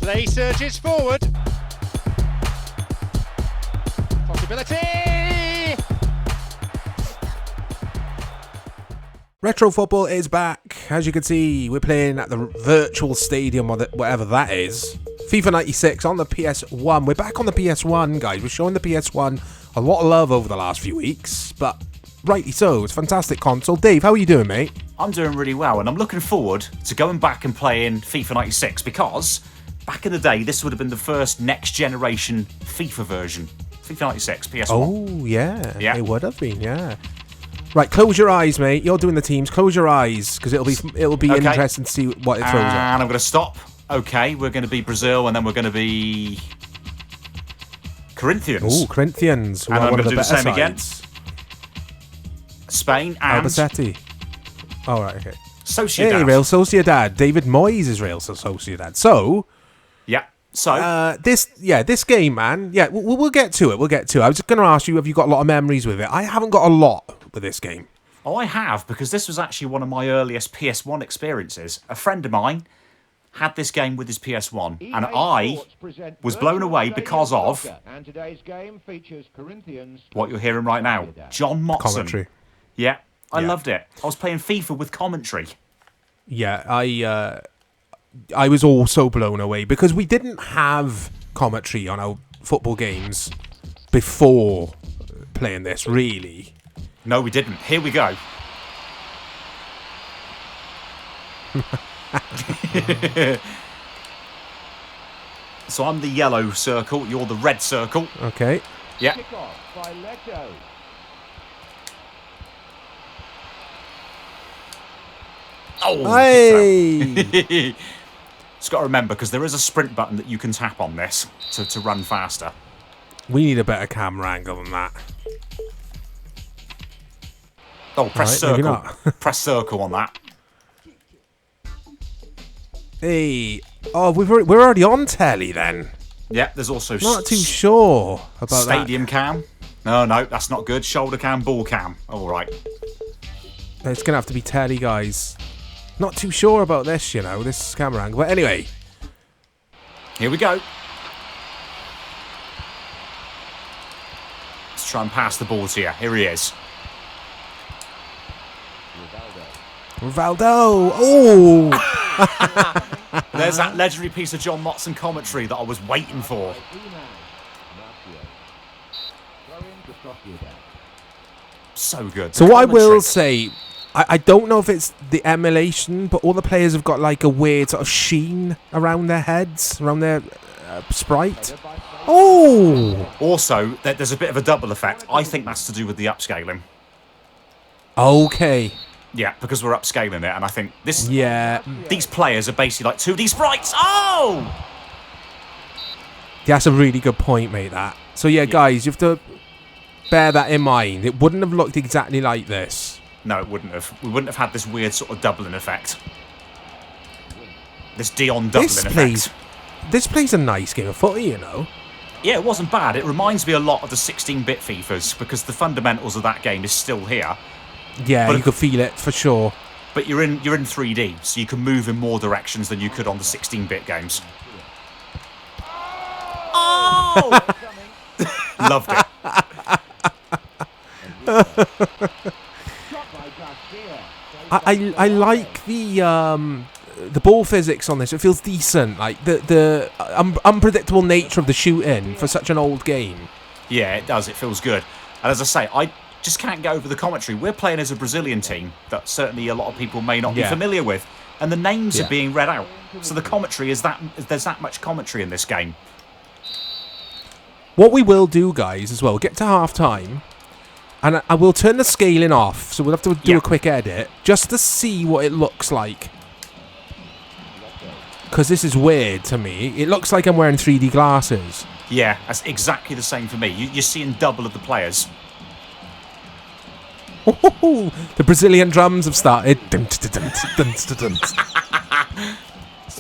Play surges forward. Possibility! Retro Football is back. As you can see, we're playing at the virtual stadium or whatever that is. FIFA 96 on the PS1. We're back on the PS1, guys. We're showing the PS1 a lot of love over the last few weeks, but rightly so. It's a fantastic console. Dave, how are you doing, mate? I'm doing really well, and I'm looking forward to going back and playing FIFA 96 because back in the day, this would have been the first next generation FIFA version. FIFA 96, PS1. Oh, yeah. It would have been, yeah. Right, close your eyes, mate. You're doing the teams. Close your eyes, because it'll be Okay. interesting to see what it throws And at. I'm going to stop. Okay, we're going to be Brazil, and then we're going to be Corinthians. Oh, Corinthians. And I'm one going of to do the better same again. sides. Spain and Albacete. Oh, right, okay. Sociedad. Hey, Real Sociedad. David Moyes is Real Sociedad. So, Yeah. So this game, man. Yeah, we'll get to it. We'll get to it. I was just going to ask you, have you got a lot of memories with it? I haven't got a lot with this game. Oh, I have, because this was actually one of my earliest PS1 experiences. A friend of mine had this game with his PS1, and I was blown away because of what you're hearing right now. John Motson. Commentary. Yeah, I loved it. I was playing FIFA with commentary. Yeah, I was also blown away because we didn't have commentary on our football games before playing this, really. No, we didn't. Here we go. So I'm the yellow circle, you're the red circle. Okay. Yeah. Oh, Hey! Just got to remember, because there is a sprint button that you can tap on this to run faster. We need a better camera angle than that. Oh, press Right, maybe circle. not. Press circle on that. Hey. Oh, we're already on telly then. Yeah, there's also Not too sure about stadium cam. No, that's not good. Shoulder cam, ball cam. All right. that. It's going to have to be telly, guys. Not too sure about this, this camera angle. But anyway. Here we go. Let's try and pass the ball to you. Here he is. Rivaldo. Oh! There's that legendary piece of John Motson commentary that I was waiting for. So good. So what I will Commentary. say, I don't know if it's the emulation, but all the players have got like a weird sort of sheen around their heads, around their sprite. Oh! Also, there's a bit of a double effect. I think that's to do with the upscaling. Okay. Yeah, because we're upscaling it, and I think Yeah. these players are basically like 2D sprites. Oh! That's a really good point, mate, that. So yeah, guys, you have to bear that in mind. It wouldn't have looked exactly like this. No, it wouldn't have. We wouldn't have had this weird sort of doubling effect. This Dion doubling effect. This plays a nice game of footy, Yeah, it wasn't bad. It reminds me a lot of the 16-bit FIFAs because the fundamentals of that game is still here. Yeah, But you could feel it for sure. But you're in 3D, so you can move in more directions than you could on the 16-bit games. Oh! Loved it. I like the ball physics on this. It feels decent. Like the unpredictable nature of the shooting for such an old game. Yeah, it does. It feels good. And as I say, I just can't get over the commentary. We're playing as a Brazilian team that certainly a lot of people may not be familiar with. And the names are being read out. So the commentary there's that much commentary in this game. What we will do, guys, as well, we'll get to half time. And I will turn the scaling off. So we'll have to do a quick edit just to see what it looks like. Because this is weird to me. It looks like I'm wearing 3D glasses. Yeah, that's exactly the same for me. You're seeing double of the players. The Brazilian drums have started.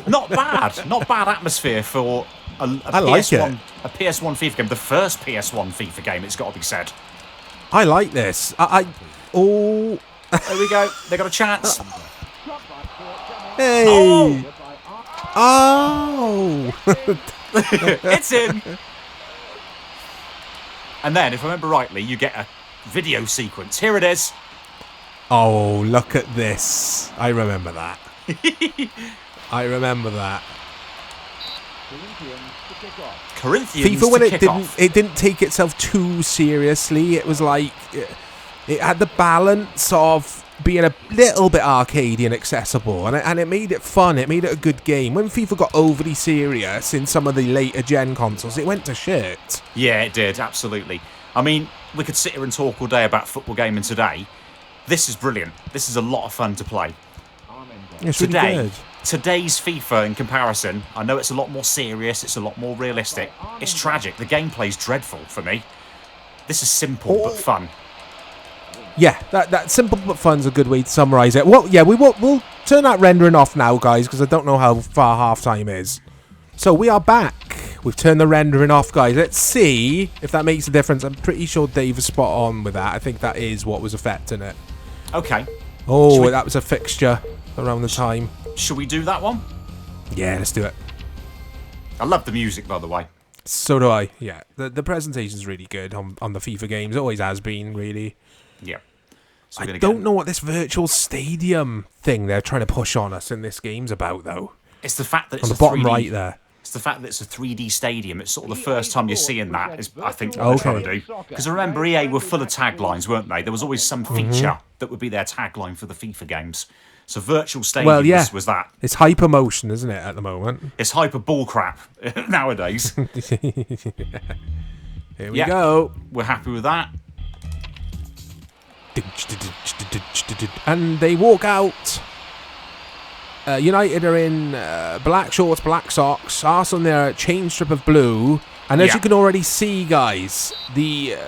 Not bad. Not bad atmosphere for a PS1 FIFA game. The first PS1 FIFA game, it's got to be said. I like this. There we go. They got a chance. Hey. Oh. It's in. And then, if I remember rightly, you get a video sequence. Here it is. Oh, look at this. I remember that. I remember that. Corinthians FIFA, when to it kick off. didn't take itself too seriously. It was like it had the balance of being a little bit arcadey and accessible, and it made it fun. It made it a good game. When FIFA got overly serious in some of the later gen consoles, it went to shit. Yeah, it did, absolutely. I mean, we could sit here and talk all day about football gaming today. This is brilliant. This is a lot of fun to play. It's really good. Today's FIFA, in comparison, I know it's a lot more serious, it's a lot more realistic. It's tragic. The gameplay's dreadful for me. This is simple but fun. Yeah, that simple but fun's a good way to summarise it. Well, yeah, we'll turn that rendering off now, guys, because I don't know how far half-time is. So we are back. We've turned the rendering off, guys. Let's see if that makes a difference. I'm pretty sure Dave is spot on with that. I think that is what was affecting it. Okay. Oh, that was a fixture around the time. Should we do that one? Yeah, let's do it. I love the music, by the way. So do I. Yeah, the presentation's really good on the FIFA games. It always has been, really. Yeah. So I don't know what this virtual stadium thing they're trying to push on us in this game's about, though. It's the fact that it's on the bottom right there. It's the fact that it's a 3D stadium. It's sort of the first time you're seeing that, is I think what they're trying to do. Because remember, EA were full of taglines, weren't they? There was always some feature that would be their tagline for the FIFA games. So virtual stadium was that. It's hypermotion, isn't it, at the moment? It's hyper bull crap nowadays. Here we go. We're happy with that. And they walk out. United are in black shorts, black socks. Arsenal in their chain strip of blue. And as you can already see, guys, it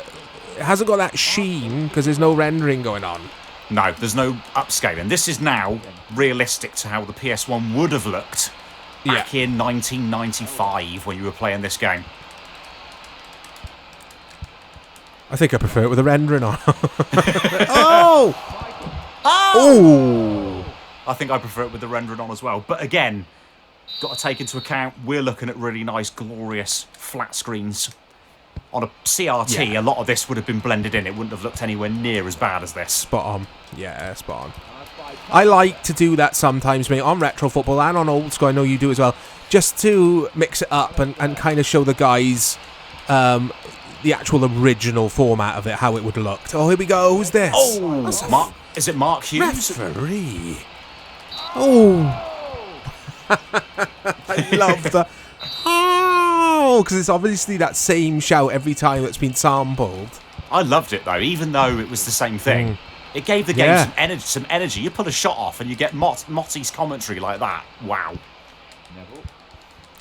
hasn't got that sheen because there's no rendering going on. No, there's no upscaling. This is now realistic to how the PS1 would have looked back in 1995 when you were playing this game. I think I prefer it with the rendering on. Oh! I think I prefer it with the rendering on as well. But again, got to take into account we're looking at really nice, glorious flat screens. On a CRT, a lot of this would have been blended in. It wouldn't have looked anywhere near as bad as this. Spot on. Yeah, spot on. I like to do that sometimes, mate, on retro football and on old school. I know you do as well. Just to mix it up and kind of show the guys the actual original format of it, how it would look. Oh, here we go. Who's this? Oh, is it Mark Hughes? Referee. Oh. I love the... Oh, because it's obviously that same shout every time it's been sampled. I loved it, though, even though it was the same thing. It gave the game some energy. You pull a shot off and you get Motty's commentary like that. Wow.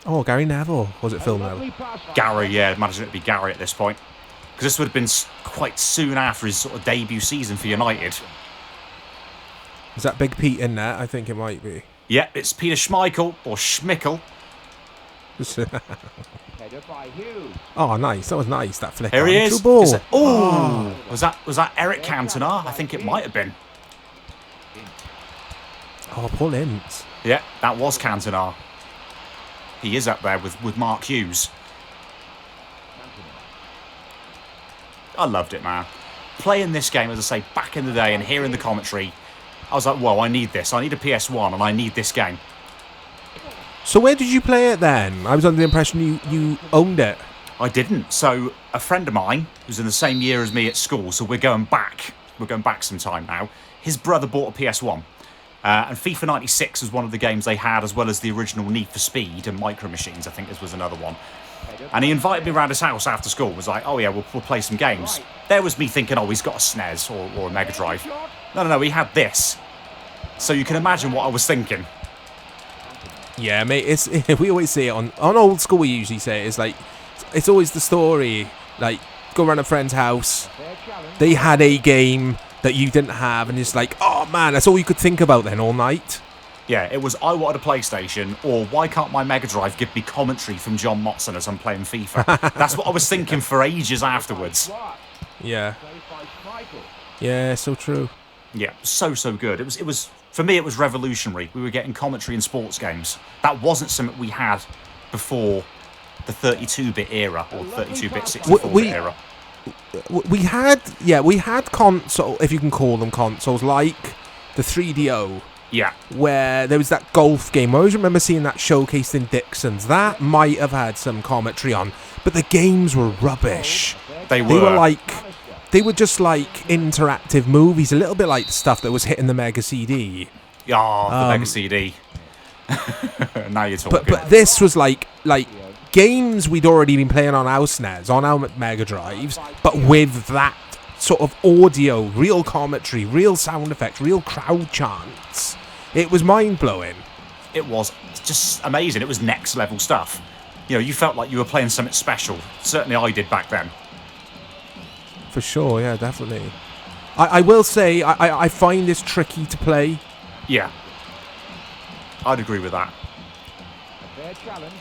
Oh, Gary Neville. Was it Phil Neville? Gary, yeah. Imagine it'd be Gary at this point. Because this would have been quite soon after his sort of debut season for United. Is that Big Pete in there? I think it might be. Yeah, it's Peter Schmeichel, or Schmeichel. Oh, nice. That was nice, that flick. Here he is. Ball. Was that Eric Cantona? I think it might have been. Oh, Paul Ince. Yeah, that was Cantona. He is up there with Mark Hughes. I loved it, man. Playing this game, as I say, back in the day and hearing the commentary, I was like, whoa, I need this. I need a PS1 and I need this game. So where did you play it then? I was under the impression you owned it. I didn't. So a friend of mine who's in the same year as me at school, so we're going back. We're going back some time now. His brother bought a PS1. And FIFA 96 was one of the games they had, as well as the original Need for Speed and Micro Machines. I think this was another one. And he invited me around his house after school. Was like, oh yeah, we'll play some games. There was me thinking, oh, he's got a SNES or a Mega Drive. No, he had this. So you can imagine what I was thinking. Yeah, mate, we always say it on old school, we usually say it, it's like, it's always the story, like, go around a friend's house, they had a game that you didn't have, and it's like, oh man, that's all you could think about then all night. Yeah, it was, I wanted a PlayStation, or why can't my Mega Drive give me commentary from John Motson as I'm playing FIFA? That's what I was thinking for ages afterwards. Yeah. Yeah, so true. Yeah, so good. It was for me, it was revolutionary. We were getting commentary in sports games. That wasn't something we had before the 32-bit era or 32-bit 64-bit era. We had console, if you can call them consoles, like the 3DO. Yeah. Where there was that golf game. I always remember seeing that showcased in Dixon's. That might have had some commentary on, but the games were rubbish. They were just like interactive movies, a little bit like the stuff that was hitting the Mega CD. Oh, the Mega CD. Now you're talking. But this was like games we'd already been playing on our SNES, on our Mega Drives, but with that sort of audio, real commentary, real sound effects, real crowd chants. It was mind-blowing. It was just amazing. It was next level stuff. You know, you felt like you were playing something special. Certainly I did back then. For sure, yeah, definitely. I will say, I find this tricky to play. Yeah. I'd agree with that.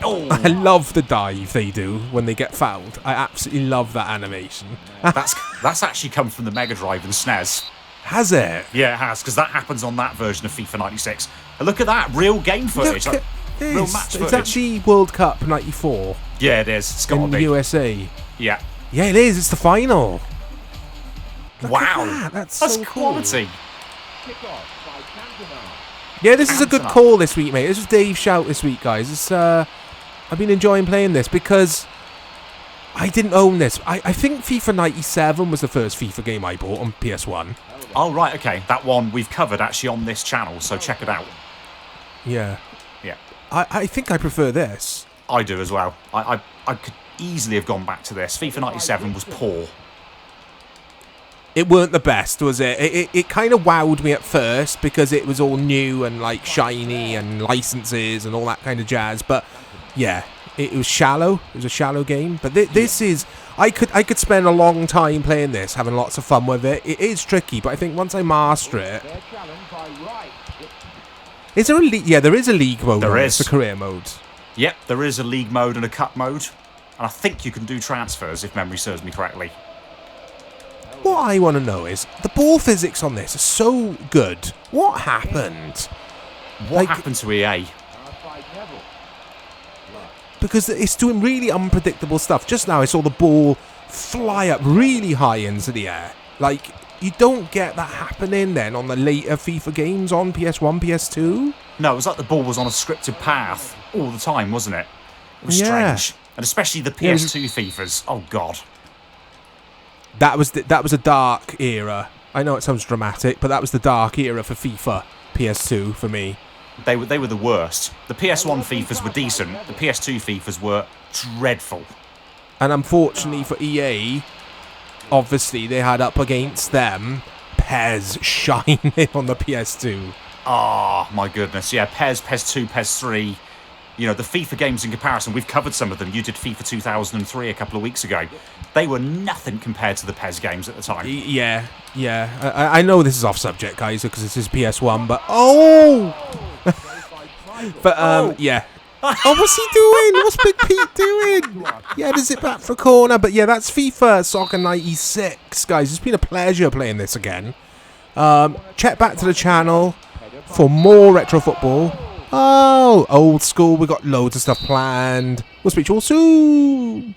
Oh. I love the dive they do when they get fouled. I absolutely love that animation. That's actually come from the Mega Drive and SNES. Has it? Yeah, it has, because that happens on that version of FIFA 96. And look at that, real game footage. Like, real match footage. It's actually World Cup 94. Yeah, it is. It's got to be. In the USA. Yeah. Yeah, it is. It's the final. Look wow. at that. That's so quality. Cool. Yeah, this is a good call this week, mate. This was Dave's shout this week, guys. It's, I've been enjoying playing this because I didn't own this. I think FIFA 97 was the first FIFA game I bought on PS1. Oh, right, okay. That one we've covered actually on this channel, so check it out. Yeah. Yeah. I think I prefer this. I do as well. I could easily have gone back to this. FIFA 97 was poor. It weren't the best, was it? It kind of wowed me at first because it was all new and like shiny and licenses and all that kind of jazz. But yeah, it was shallow. It was a shallow game. But this is, I could spend a long time playing this, having lots of fun with it. It is tricky, but I think once I master it, is there a league? Yeah, there is a league mode. There is the career mode. Yep, there is a league mode and a cup mode, and I think you can do transfers if memory serves me correctly. What I want to know is, the ball physics on this are so good. What happened? What happened to EA? Because it's doing really unpredictable stuff. Just now I saw the ball fly up really high into the air. Like, you don't get that happening then on the later FIFA games on PS1, PS2. No, it was like the ball was on a scripted path all the time, wasn't it? It was strange. And especially the PS2 FIFAs. Oh, God. That was a dark era. I know it sounds dramatic, but that was the dark era for FIFA PS2 for me. They were the worst. The PS1 FIFAs were decent. The PS2 FIFAs were dreadful. And unfortunately for EA, obviously they had up against them PES shining on the PS2. Oh, my goodness. Yeah, PES, PES2, PES3. You know, the FIFA games in comparison, we've covered some of them. You did FIFA 2003 a couple of weeks ago. They were nothing compared to the PES games at the time. Yeah. I know this is off subject, guys, because this is PS1, but... Oh! But, yeah. Oh, what's he doing? What's Big Pete doing? Yeah, does it back for a corner? But, yeah, that's FIFA Soccer 96, guys. It's been a pleasure playing this again. Check back to the channel for more retro football. Oh, old school. We've got loads of stuff planned. We'll speak to you all soon.